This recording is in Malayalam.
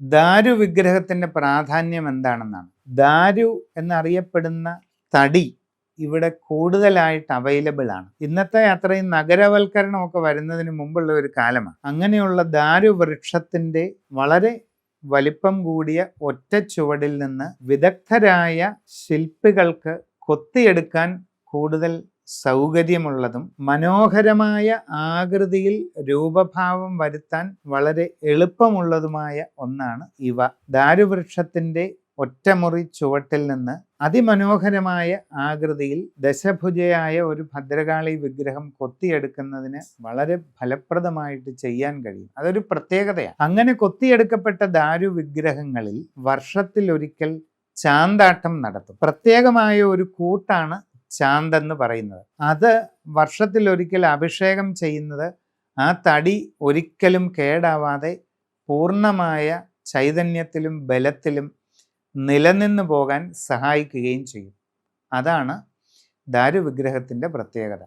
ദാരു വിഗ്രഹത്തിൻ്റെ പ്രാധാന്യം എന്താണെന്നാണ്. ദാരു എന്നറിയപ്പെടുന്ന തടി ഇവിടെ കൂടുതലായിട്ട് അവൈലബിൾ ആണ്. ഇന്നത്തെ അത്രയും നഗരവൽക്കരണമൊക്കെ വരുന്നതിന് മുമ്പുള്ള ഒരു കാലമാണ്. അങ്ങനെയുള്ള ദാരു വൃക്ഷത്തിൻ്റെ വളരെ വലിപ്പം കൂടിയ ഒറ്റ ചുവടിൽ നിന്ന് വിദഗ്ധരായ ശില്പികൾക്ക് കൊത്തിയെടുക്കാൻ കൂടുതൽ സൗകര്യമുള്ളതും മനോഹരമായ ആകൃതിയിൽ രൂപഭാവം വരുത്താൻ വളരെ എളുപ്പമുള്ളതുമായ ഒന്നാണ് ഇവ. ദാരുവൃക്ഷത്തിൻ്റെ ഒറ്റമുറി ചുവട്ടിൽ നിന്ന് അതിമനോഹരമായ ആകൃതിയിൽ ദശഭുജയായ ഒരു ഭദ്രകാളി വിഗ്രഹം കൊത്തിയെടുക്കുന്നതിന് വളരെ ഫലപ്രദമായിട്ട് ചെയ്യാൻ കഴിയും. അതൊരു പ്രത്യേകതയാണ്. അങ്ങനെ കൊത്തിയെടുക്കപ്പെട്ട ദാരു വിഗ്രഹങ്ങളിൽ വർഷത്തിലൊരിക്കൽ ചാന്താട്ടം നടത്തും. പ്രത്യേകമായ ഒരു കൂട്ടാണ് ചാന്തെന്ന് പറയുന്നത്. അത് വർഷത്തിലൊരിക്കൽ അഭിഷേകം ചെയ്യുന്നത് ആ തടി ഒരിക്കലും കേടാവാതെ പൂർണ്ണമായ ചൈതന്യത്തിലും ബലത്തിലും നിലനിന്നു പോകാൻ സഹായിക്കുകയും ചെയ്യും. അതാണ് ദാരു വിഗ്രഹത്തിൻ്റെ പ്രത്യേകത.